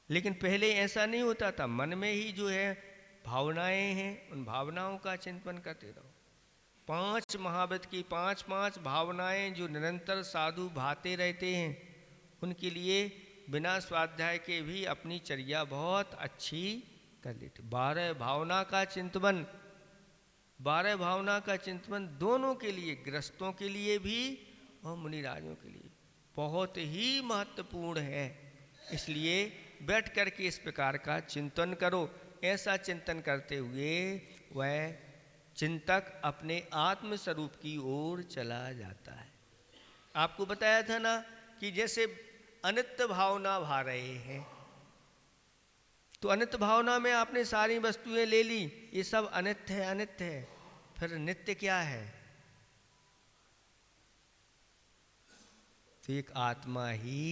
लेकिन पहले ऐसा नहीं होता था। मन में ही जो है भावनाएं हैं, उन भावनाओं का चिंतन करते रहो। 5 महाव्रत की 5 भावनाएं जो निरंतर साधु भाते रहते हैं, उनके लिए बिना स्वाध्याय के भी अपनी चर्या बहुत अच्छी कर लेते। 12 भावना का चिंतन, 12 भावना का चिंतन दोनों के लिए, गृहस्थों के लिए भी और मुनिराजों के लिए बहुत ही महत्वपूर्ण है। इसलिए बैठ कर के इस प्रकार का चिंतन करो। ऐसा चिंतन करते हुए वह चिंतक अपने आत्म स्वरूप की ओर चला जाता है। आपको बताया था ना कि जैसे अनित्य भावना भा रहे हैं, तो अनित्य भावना में आपने सारी वस्तुएं ले ली, ये सब अनित्य है, अनित्य है। फिर नित्य क्या है? तो एक आत्मा ही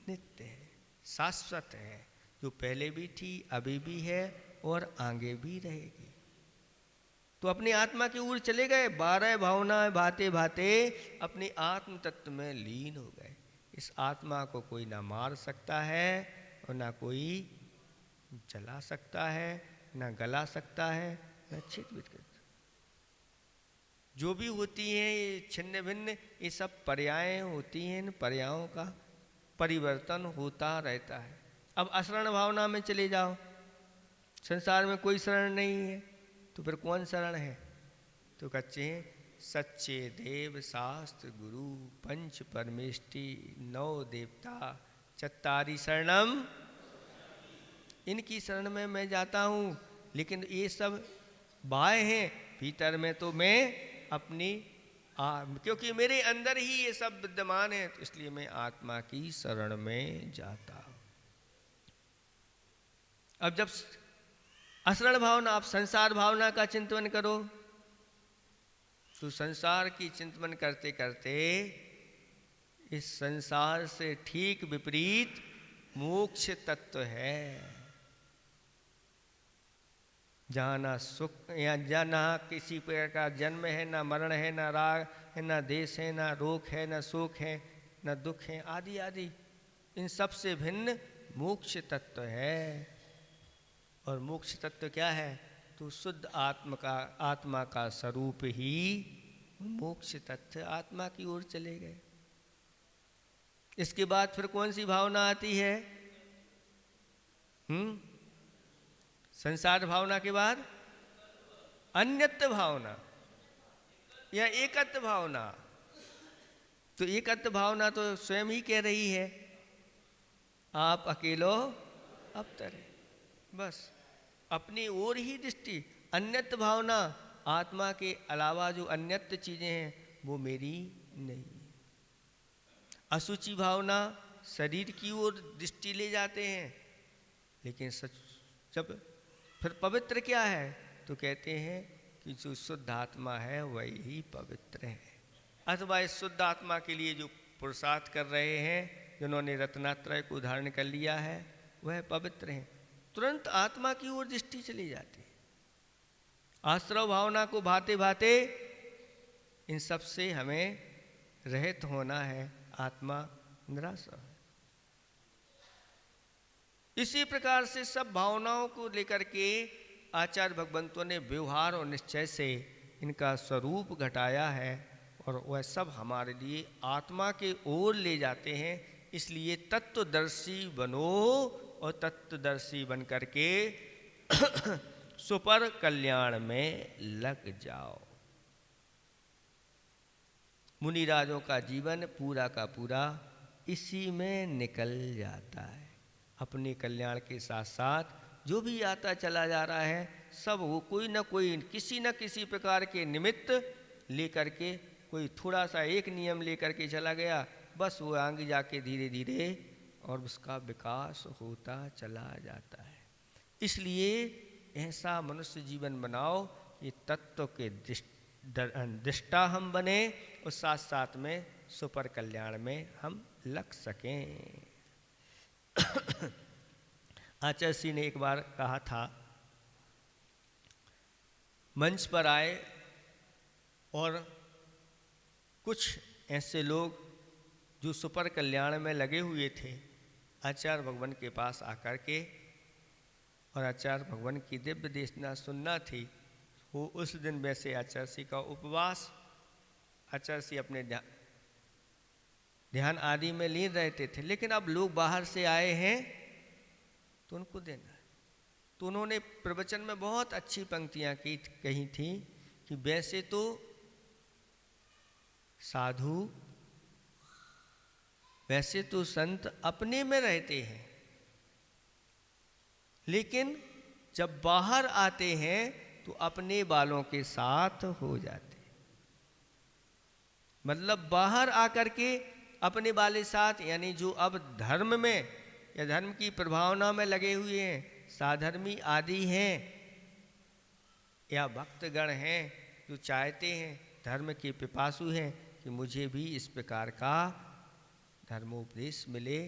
नित्य है, शाश्वत है, जो पहले भी थी, अभी भी है और आगे भी रहेगी। तो अपनी आत्मा की ओर चले गए, 12 भावनाएं भाते भाते अपने आत्म तत्व में लीन हो गए। इस आत्मा को कोई ना मार सकता है और ना कोई जला सकता है, ना गला सकता है, ना छिटविट कर। जो भी होती हैं ये छिन्न भिन्न, ये सब पर्याय होती हैं। इन पर्यायों का परिवर्तन होता रहता है। अब अशरण भावना में चले जाओ, संसार में कोई शरण नहीं है, तो फिर कौन शरण है? तो कच्चे हैं सच्चे देव शास्त्र गुरु पंच परमेष्टि 9 देवता चत्तारी शरणम, इनकी शरण में मैं जाता हूँ। लेकिन ये सब बाह्य हैं, भीतर में तो मैं अपनी क्योंकि मेरे अंदर ही ये सब विद्यमान है, तो इसलिए मैं आत्मा की शरण में जाता हूँ। अब जब अशरण भावना, आप संसार भावना का चिंतन करो, तो संसार की चिंतन करते करते इस संसार से ठीक विपरीत मोक्ष तत्व है, जहाँ ना सुख या जहाँ ना किसी प्रकार का जन्म है, ना मरण है, ना राग है, ना देश है, ना रोग है, ना शोक है, ना दुख है, आदि आदि। इन सब से भिन्न मोक्ष तत्व है। और मोक्ष तत्व क्या है? तो शुद्ध आत्मा का स्वरूप ही मोक्ष तत्व, आत्मा की ओर चले गए। इसके बाद फिर कौन सी भावना आती है? संसार भावना के बाद अन्यत्व भावना या एकत्व भावना। तो एकत्व भावना तो स्वयं ही कह रही है, आप अकेलो अब तरे, बस अपनी ओर ही दृष्टि। अन्यत्व भावना, आत्मा के अलावा जो अन्यत्व चीजें हैं वो मेरी नहीं है। अशुचि भावना, शरीर की ओर दृष्टि ले जाते हैं, लेकिन सच जब फिर पवित्र क्या है? तो कहते हैं कि जो शुद्ध आत्मा है वही ही पवित्र है। अथवा इस शुद्ध आत्मा के लिए जो पुरुषार्थ कर रहे हैं, जिन्होंने रत्नात्रय को धारण कर लिया है, वह पवित्र हैं। तुरंत आत्मा की ओर दृष्टि चली जाती है। आश्रव भावना को भाते भाते इन सब से हमें रहित होना है, आत्मा निराश्रव है। इसी प्रकार से सब भावनाओं को लेकर के आचार्य भगवंतों ने व्यवहार और निश्चय से इनका स्वरूप घटाया है, और वह सब हमारे लिए आत्मा के ओर ले जाते हैं। इसलिए तत्वदर्शी बनो और तत्वदर्शी बन करके सुपर कल्याण में लग जाओ। मुनिराजों का जीवन पूरा का पूरा इसी में निकल जाता है। अपने कल्याण के साथ साथ जो भी आता चला जा रहा है, सब वो कोई न कोई किसी न किसी प्रकार के निमित्त लेकर के, कोई थोड़ा सा एक नियम लेकर के चला गया, बस वो आगे जाके धीरे धीरे और उसका विकास होता चला जाता है। इसलिए ऐसा मनुष्य जीवन बनाओ, ये तत्व के दृष्टा हम बने और साथ साथ में सुपर कल्याण में हम लग सकें। आचार्य श्री ने एक बार कहा था, मंच पर आए और कुछ ऐसे लोग जो सुपर कल्याण में लगे हुए थे, आचार्य भगवान के पास आकर के, और आचार्य भगवान की दिव्य देशना सुनना थी। वो उस दिन वैसे आचार्य श्री का उपवास, आचार्य श्री अपने ध्यान आदि में लीन रहते थे, लेकिन अब लोग बाहर से आए हैं तो उनको देना है। तो उन्होंने प्रवचन में बहुत अच्छी पंक्तियां कही थी कि वैसे तो साधु, वैसे तो संत अपने में रहते हैं, लेकिन जब बाहर आते हैं तो अपने वालों के साथ हो जाते हैं। मतलब बाहर आकर के अपने वाले साथ, यानी जो अब धर्म में या धर्म की प्रभावना में लगे हुए हैं, साधर्मी आदि हैं या भक्तगण हैं, जो चाहते हैं, धर्म के पिपासु हैं कि मुझे भी इस प्रकार का धर्मोपदेश मिले,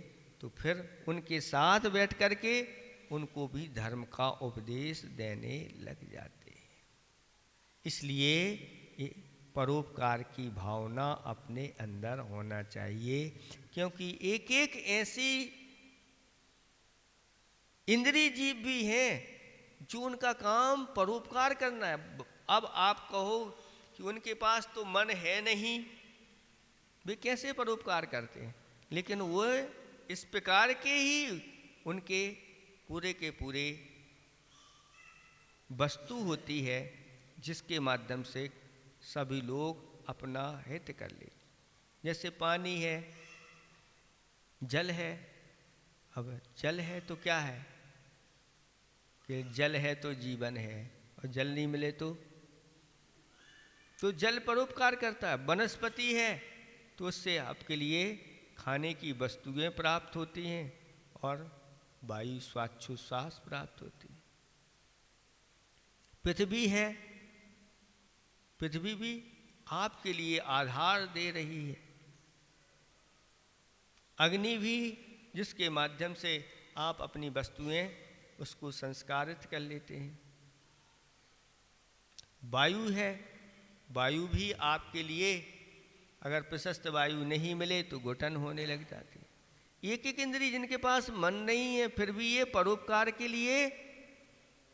तो फिर उनके साथ बैठ करके उनको भी धर्म का उपदेश देने लग जाते हैं। इसलिए ये परोपकार की भावना अपने अंदर होना चाहिए, क्योंकि एक एक ऐसी इंद्रिय जीव भी हैं जो उनका काम परोपकार करना है। अब आप कहो कि उनके पास तो मन है नहीं, वे कैसे परोपकार करते हैं? लेकिन वो इस प्रकार के ही उनके पूरे के पूरे वस्तु होती है जिसके माध्यम से सभी लोग अपना हित कर ले। जैसे पानी है, जल है, अब जल है तो क्या है कि जल है तो जीवन है, और जल नहीं मिले तो जल परोपकार करता है। वनस्पति है तो उससे आपके लिए खाने की वस्तुएं प्राप्त होती हैं और वायु श्वासोच्छ्वास प्राप्त होती है। पृथ्वी है, पृथ्वी भी आपके लिए आधार दे रही है। अग्नि भी, जिसके माध्यम से आप अपनी वस्तुएं उसको संस्कारित कर लेते हैं। वायु है, वायु भी आपके लिए अगर प्रशस्त वायु नहीं मिले तो घुटन होने लग जाती है। एक एक इंद्रिय जिनके पास मन नहीं है फिर भी ये परोपकार के लिए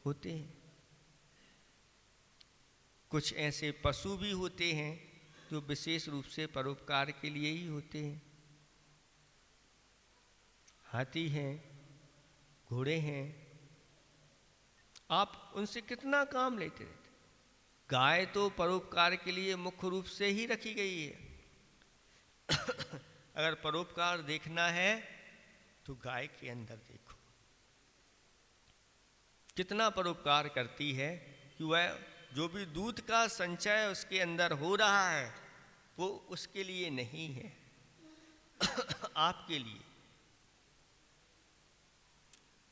होते हैं। कुछ ऐसे पशु भी होते हैं जो विशेष रूप से परोपकार के लिए ही होते हैं। हाथी हैं, घोड़े हैं, आप उनसे कितना काम लेते रहते। गाय तो परोपकार के लिए मुख्य रूप से ही रखी गई है। अगर परोपकार देखना है तो गाय के अंदर देखो, कितना परोपकार करती है कि वह जो भी दूध का संचय उसके अंदर हो रहा है वो उसके लिए नहीं है, आपके लिए,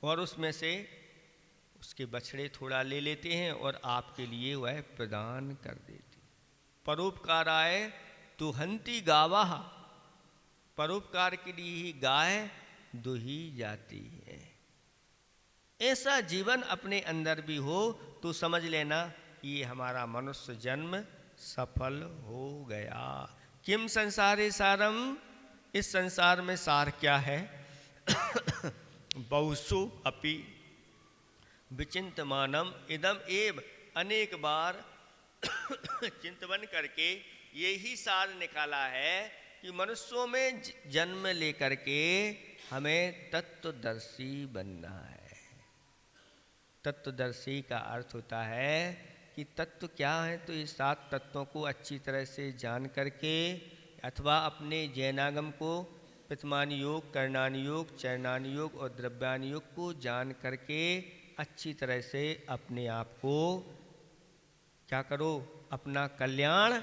और उसमें से उसके बछड़े थोड़ा ले लेते हैं और आपके लिए वह प्रदान कर देती। परोपकाराय दुहंती गावाः, परोपकार के लिए ही गाय दुही जाती है। ऐसा जीवन अपने अंदर भी हो तो समझ लेना कि ये हमारा मनुष्य जन्म सफल हो गया। किम संसारे सारम, इस संसार में सार क्या है? बहुसु अपि विचिंतमानम इदम एव, अनेक बार चिंतन करके यही सार निकाला है कि मनुष्यों में जन्म लेकर के हमें तत्वदर्शी बनना है। तत्वदर्शी का अर्थ होता है कि तत्व क्या है, तो ये 7 तत्वों को अच्छी तरह से जान करके अथवा अपने जैनागम को प्रथमान योग, कर्णान योग, चरणान योग और द्रव्यान योग को जान करके अच्छी तरह से अपने आप को क्या करो, अपना कल्याण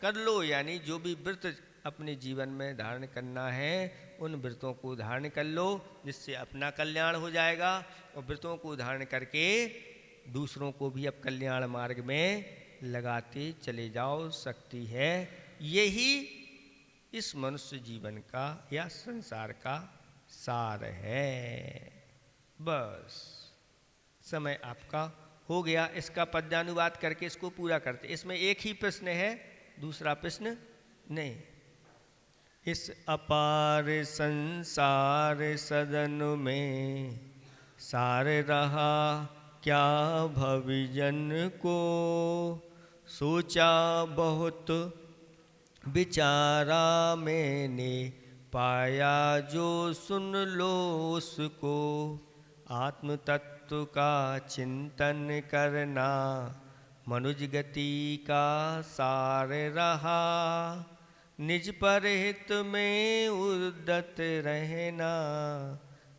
कर लो। यानी जो भी व्रत अपने जीवन में धारण करना है उन व्रतों को धारण कर लो, जिससे अपना कल्याण हो जाएगा। और व्रतों को धारण करके दूसरों को भी अब कल्याण मार्ग में लगाते चले जाओ। सकती है यही इस मनुष्य जीवन का या संसार का सार है। बस समय आपका हो गया, इसका पद्यानुवाद करके इसको पूरा करते। इसमें एक ही प्रश्न है, दूसरा प्रश्न नहीं। इस अपार संसार सदन में सार रहा क्या भविजन को, सोचा बहुत विचारा मैंने, पाया जो सुन लो उसको। आत्म तत्व का चिंतन करना मनुज गति का सार रहा, निज पर हित में उद्यत रहना,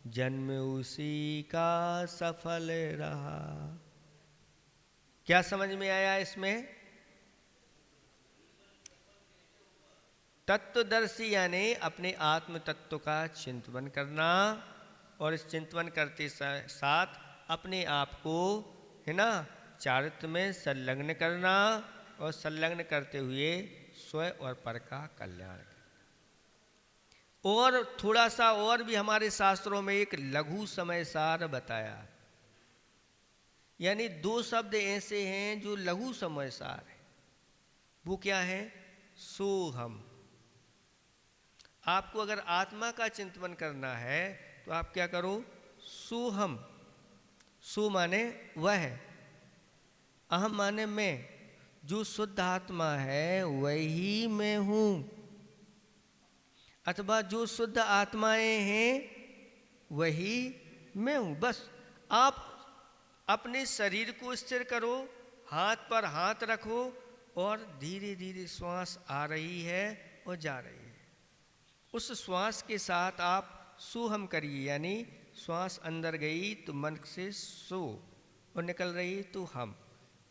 जन्म उसी का सफल रहा। क्या समझ में आया इसमें? तत्वदर्शी यानी अपने आत्म तत्व का चिंतन करना, और इस चिंतन करते साथ अपने आप को है ना चारित्र में संलग्न करना, और संलग्न करते हुए स्वयं और पर का कल्याण करना। और थोड़ा सा और भी हमारे शास्त्रों में एक लघु समय सार बताया, यानी 2 शब्द ऐसे हैं जो लघु समय सार है। वो क्या है? सोहम। आपको अगर आत्मा का चिंतन करना है तो आप क्या करो? सोहम। सो माने वह, अहम माने मैं, जो शुद्ध आत्मा है वही मैं हूं, अथवा जो शुद्ध आत्माएं हैं वही मैं हूं। बस आप अपने शरीर को स्थिर करो, हाथ पर हाथ रखो, और धीरे धीरे श्वास आ रही है और जा रही है। उस श्वास के साथ आप सो हम करिए, यानी श्वास अंदर गई तो मन से सो, और निकल रही तो हम।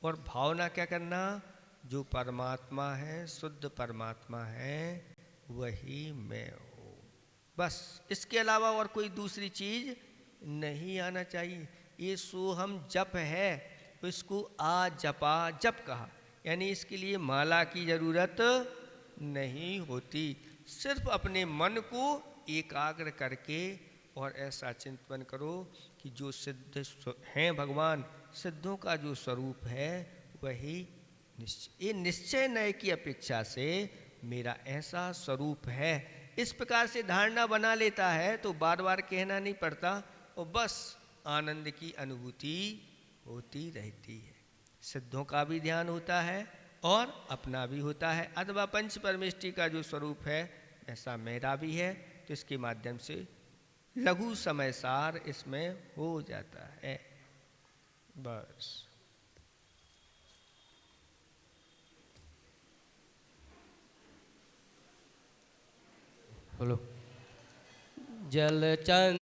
और भावना क्या करना, जो परमात्मा है, शुद्ध परमात्मा है, वही मैं हूँ। बस इसके अलावा और कोई दूसरी चीज नहीं आना चाहिए। ये सोहम जप है, तो इसको आ जपा जप कहा, यानी इसके लिए माला की जरूरत नहीं होती। सिर्फ अपने मन को एकाग्र करके और ऐसा चिंतन करो कि जो सिद्ध हैं भगवान, सिद्धों का जो स्वरूप है वही निश्चय, ये निश्चय नय की अपेक्षा से मेरा ऐसा स्वरूप है, इस प्रकार से धारणा बना लेता है तो बार बार कहना नहीं पड़ता, और बस आनंद की अनुभूति होती रहती है। सिद्धों का भी ध्यान होता है और अपना भी होता है, अथवा पंच परमेष्टि का जो स्वरूप है ऐसा मेरा भी है, तो इसके माध्यम से लघु समय सार इसमें हो जाता है। बस बोलो। जल चंद